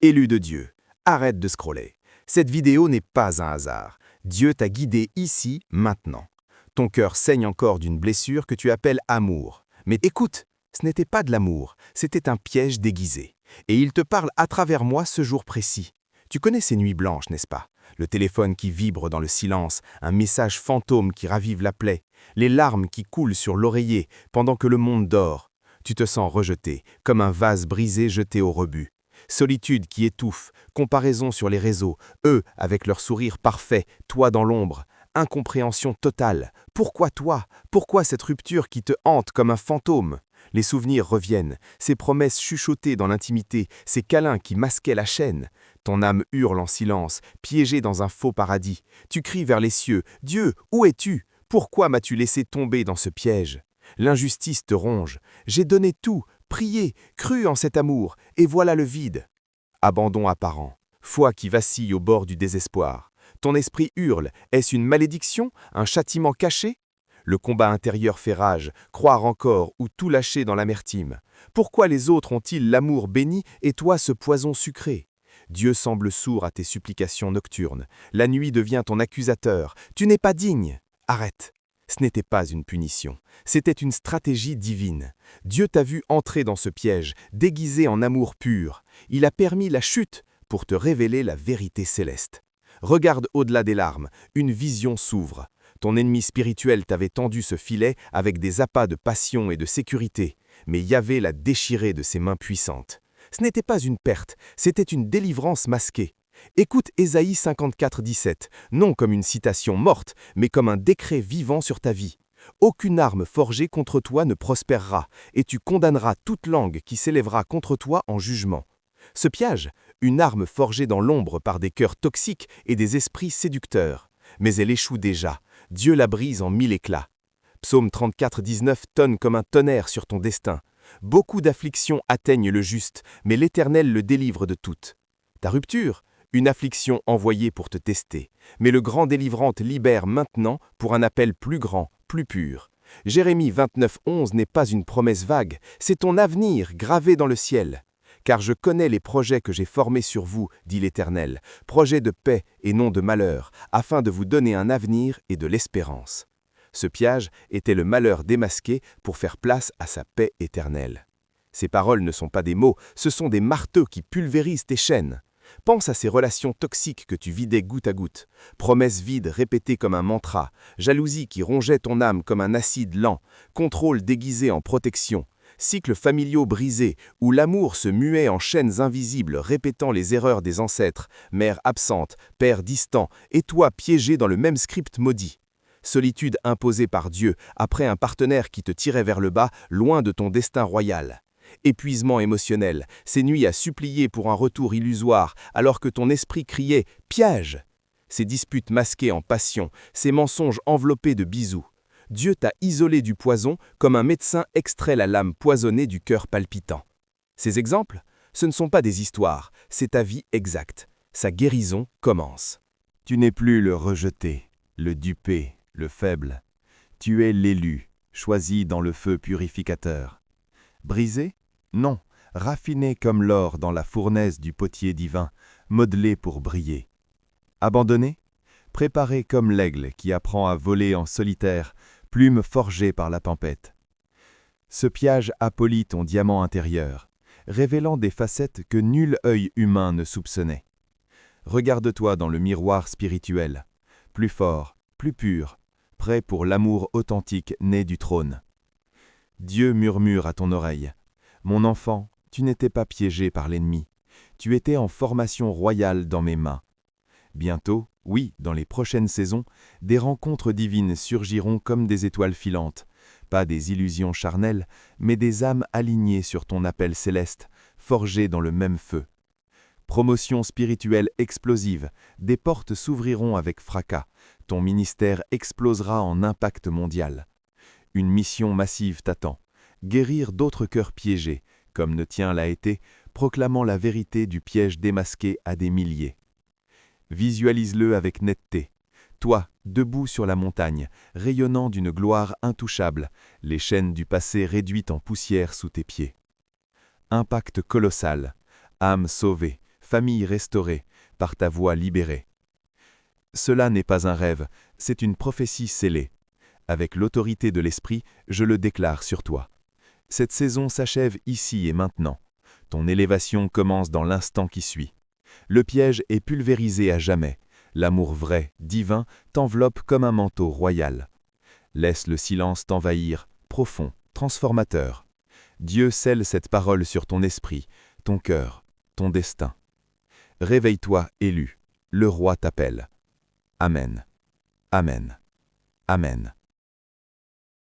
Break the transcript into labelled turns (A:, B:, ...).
A: Élu de Dieu, arrête de scroller. Cette vidéo n'est pas un hasard. Dieu t'a guidé ici, maintenant. Ton cœur saigne encore d'une blessure que tu appelles amour. Mais écoute, ce n'était pas de l'amour, c'était un piège déguisé. Et il te parle à travers moi ce jour précis. Tu connais ces nuits blanches, n'est-ce pas? Le téléphone qui vibre dans le silence, un message fantôme qui ravive la plaie, les larmes qui coulent sur l'oreiller pendant que le monde dort. Tu te sens rejeté, comme un vase brisé jeté au rebut. Solitude qui étouffe, comparaison sur les réseaux, eux avec leur sourire parfait, toi dans l'ombre, incompréhension totale. Pourquoi toi? Pourquoi cette rupture qui te hante comme un fantôme? Les souvenirs reviennent, ces promesses chuchotées dans l'intimité, ces câlins qui masquaient la chaîne. Ton âme hurle en silence, piégée dans un faux paradis. Tu cries vers les cieux, « Dieu, où es-tu? Pourquoi m'as-tu laissé tomber dans ce piège ?» L'injustice te ronge. J'ai donné tout, prié, cru en cet amour, et voilà le vide. Abandon apparent, foi qui vacille au bord du désespoir. Ton esprit hurle, est-ce une malédiction, un châtiment caché? Le combat intérieur fait rage, croire encore ou tout lâcher dans l'amertume. Pourquoi les autres ont-ils l'amour béni et toi ce poison sucré? Dieu semble sourd à tes supplications nocturnes. La nuit devient ton accusateur. Tu n'es pas digne. Arrête. Ce n'était pas une punition, c'était une stratégie divine. Dieu t'a vu entrer dans ce piège, déguisé en amour pur. Il a permis la chute pour te révéler la vérité céleste. Regarde au-delà des larmes, une vision s'ouvre. Ton ennemi spirituel t'avait tendu ce filet avec des appâts de passion et de sécurité, mais Yahvé l'a déchiré de ses mains puissantes. Ce n'était pas une perte, c'était une délivrance masquée. Écoute Ésaïe 54, 17, non comme une citation morte, mais comme un décret vivant sur ta vie. Aucune arme forgée contre toi ne prospérera, et tu condamneras toute langue qui s'élèvera contre toi en jugement. Ce piège, une arme forgée dans l'ombre par des cœurs toxiques et des esprits séducteurs. Mais elle échoue déjà, Dieu la brise en 1000 éclats. Psaume 34, 19 tonne comme un tonnerre sur ton destin. Beaucoup d'afflictions atteignent le juste, mais l'Éternel le délivre de toutes. Ta rupture, une affliction envoyée pour te tester, mais le grand délivrant te libère maintenant pour un appel plus grand, plus pur. Jérémie 29, 11 n'est pas une promesse vague, c'est ton avenir gravé dans le ciel. Car je connais les projets que j'ai formés sur vous, dit l'Éternel, projets de paix et non de malheur, afin de vous donner un avenir et de l'espérance. Ce piège était le malheur démasqué pour faire place à sa paix éternelle. Ces paroles ne sont pas des mots, ce sont des marteaux qui pulvérisent tes chaînes. Pense à ces relations toxiques que tu vidais goutte à goutte, promesses vides répétées comme un mantra, jalousie qui rongeait ton âme comme un acide lent, contrôle déguisé en protection, cycles familiaux brisés où l'amour se muait en chaînes invisibles répétant les erreurs des ancêtres, mère absente, père distant, et toi piégé dans le même script maudit. Solitude imposée par Dieu après un partenaire qui te tirait vers le bas, loin de ton destin royal. Épuisement émotionnel, ces nuits à supplier pour un retour illusoire alors que ton esprit criait « piège !» Ces disputes masquées en passion, ces mensonges enveloppés de bisous. Dieu t'a isolé du poison comme un médecin extrait la lame poisonnée du cœur palpitant. Ces exemples, ce ne sont pas des histoires, c'est ta vie exacte. Sa guérison commence.
B: Tu n'es plus le rejeté, le dupé, le faible. Tu es l'élu, choisi dans le feu purificateur. Brisé? Non, raffiné comme l'or dans la fournaise du potier divin, modelé pour briller. Abandonné? Préparé comme l'aigle qui apprend à voler en solitaire, plume forgée par la tempête. Ce piège appolit ton diamant intérieur, révélant des facettes que nul œil humain ne soupçonnait. Regarde-toi dans le miroir spirituel, plus fort, plus pur, prêt pour l'amour authentique né du trône. Dieu murmure à ton oreille. Mon enfant, tu n'étais pas piégé par l'ennemi. Tu étais en formation royale dans mes mains. Bientôt, oui, dans les prochaines saisons, des rencontres divines surgiront comme des étoiles filantes. Pas des illusions charnelles, mais des âmes alignées sur ton appel céleste, forgées dans le même feu. Promotion spirituelle explosive, des portes s'ouvriront avec fracas. Ton ministère explosera en impact mondial. Une mission massive t'attend, guérir d'autres cœurs piégés, comme le tien l'a été, proclamant la vérité du piège démasqué à des milliers. Visualise-le avec netteté. Toi, debout sur la montagne, rayonnant d'une gloire intouchable, les chaînes du passé réduites en poussière sous tes pieds. Impact colossal, âme sauvée, famille restaurée, par ta voix libérée. Cela n'est pas un rêve, c'est une prophétie scellée. Avec l'autorité de l'Esprit, je le déclare sur toi. Cette saison s'achève ici et maintenant. Ton élévation commence dans l'instant qui suit. Le piège est pulvérisé à jamais. L'amour vrai, divin, t'enveloppe comme un manteau royal. Laisse le silence t'envahir, profond, transformateur. Dieu scelle cette parole sur ton esprit, ton cœur, ton destin. Réveille-toi, élu. Le roi t'appelle. Amen. Amen. Amen.